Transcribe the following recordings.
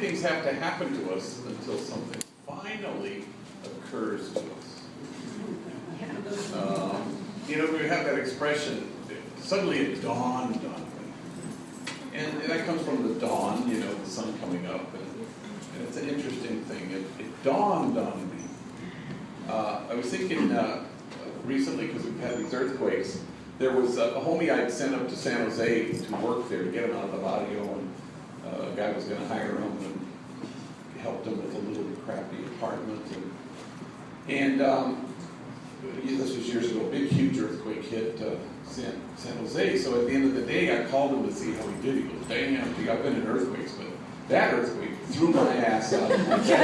things have to happen to us until something finally occurs to us. We have that expression, suddenly it dawned on me. And that comes from the dawn, the sun coming up. And it's an interesting thing. It dawned on me. I was thinking recently, because we've had these earthquakes, there was a homie I'd sent up to San Jose to work there to get him out of the barrio, and a guy was going to hire him and helped him with a little crappy apartment. And this was years ago, a big, huge earthquake hit San Jose. So at the end of the day, I called him to see how he did. He goes, "Damn, I've been in earthquakes, but that earthquake threw my ass out of my chair."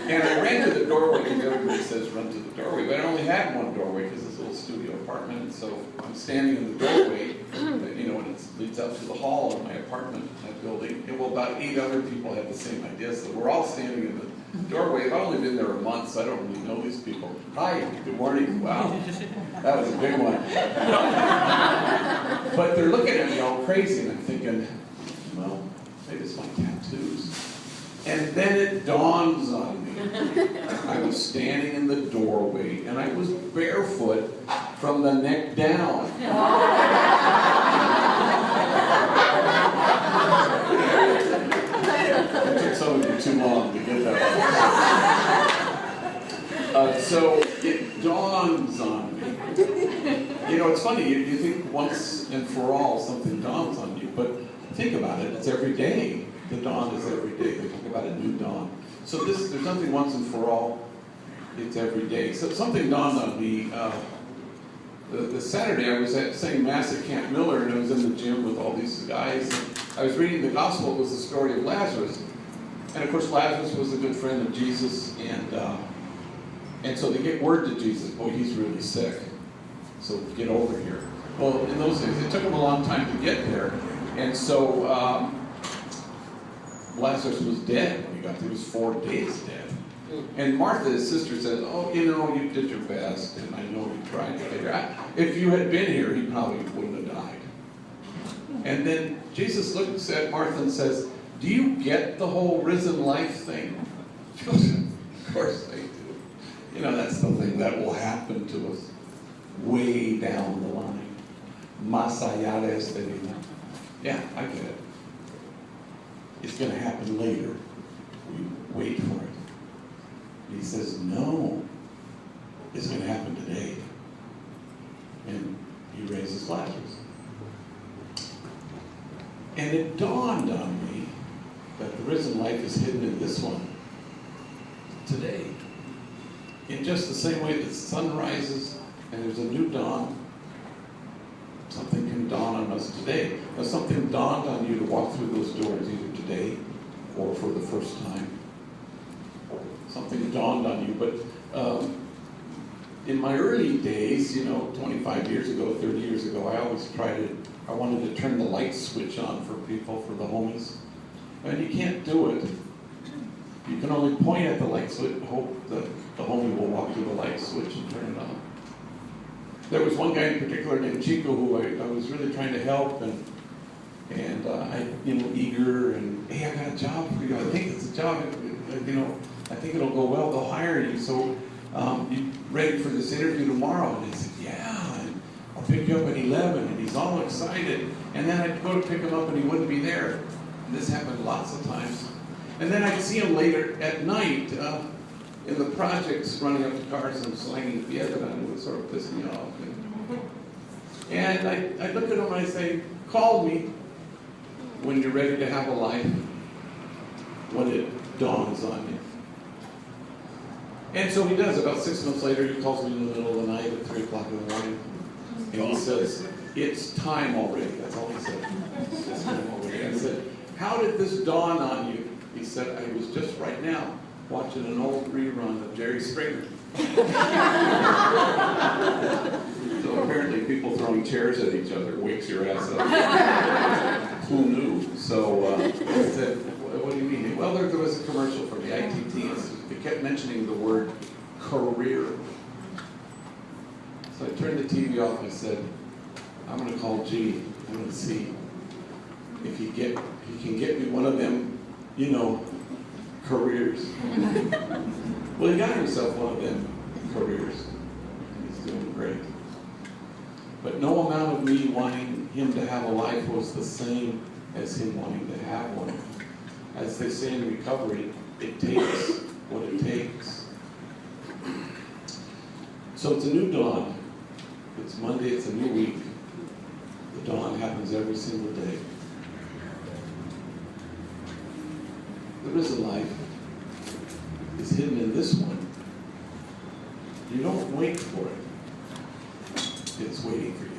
And I ran to the doorway, because everybody says run to the doorway, but I only had one doorway because it's a little studio apartment. And so I'm standing in the doorway, and it leads up to the hall of my apartment, that building. And about 8 other people had the same idea, so we're all standing in the doorway. I've only been there a month, so I don't really know these people. "Hi, good morning." Wow, that was a big one. But they're looking at me all crazy, and I'm thinking, well, maybe it's my tattoos. And then it dawns on me. I was standing in the doorway, and I was barefoot from the neck down. It took some of you too long to get that one. So it dawns on me. It's funny, you think once and for all something dawns on you, but think about it, it's every day. The dawn is every day. They talk about a new dawn. So there's something once and for all, it's every day. So something dawned on me. The Saturday I was saying Mass at Camp Miller, and I was in the gym with all these guys. And I was reading the gospel. It was the story of Lazarus. And of course Lazarus was a good friend of Jesus, and so they get word to Jesus, "Boy, he's really sick, so get over here." Well, in those days, it took him a long time to get there, and so Lazarus was dead when he got there. He was 4 days dead. And Martha, his sister, says, "Oh, you did your best, and I know you tried to get here. If you had been here, he probably wouldn't have died." And then Jesus looks at Martha and says, "Do you get the whole risen life thing?" She goes, "Of course I do. That's the thing that will happen to us way down the line. Más allá de esta vida." Yeah, I get it. It's going to happen later. We wait for it. And he says, "No, it's going to happen today." And he raises Lazarus. And it dawned on me that the risen life is hidden in this one today. In just the same way that the sun rises and there's a new dawn, something can dawn on us today. Now, something dawned on you to walk through those doors either today or for the first time. Something dawned on you. But in my early days, 25 years ago, 30 years ago, I wanted to turn the light switch on for people, for the homies. And you can't do it. You can only point at the light switch and hope that the homie will walk through the light switch and turn it on. There was one guy in particular named Chico who I was really trying to help, and I, eager, and, "Hey, I got a job for you. I think it's a job, I think it'll go well. They'll hire you. So you ready for this interview tomorrow?" And he said, "Yeah, and I'll pick you up at 11, and he's all excited. And then I'd go to pick him up, and he wouldn't be there. And this happened lots of times. And then I'd see him later at night in the projects, running up to cars and slanging piedra, and it would sort of piss me off. And I look at him and I say, "Call me when you're ready to have a life, when it dawns on you." And so he does. About 6 months later, he calls me in the middle of the night at 3 o'clock in the morning. And he says, "It's time already." That's all he said. "It's time already." I said, "How did this dawn on you?" He said, "I was just right now watching an old rerun of Jerry Springer." So apparently people throwing chairs at each other wakes your ass up. Who knew? So I said, "What do you mean?" "Well, there was a commercial for the ITT. They kept mentioning the word career." So I turned the TV off and I said, "I'm going to call G. I'm going to see if he can get me one of them you know, careers. Well, he got himself one of them careers. He's doing great. But no amount of me wanting him to have a life was the same as him wanting to have one. As they say in recovery, it takes what it takes. So it's a new dawn. It's Monday, it's a new week. The dawn happens every single day. The risen life is hidden in this one. You don't wait for it. It's waiting for you.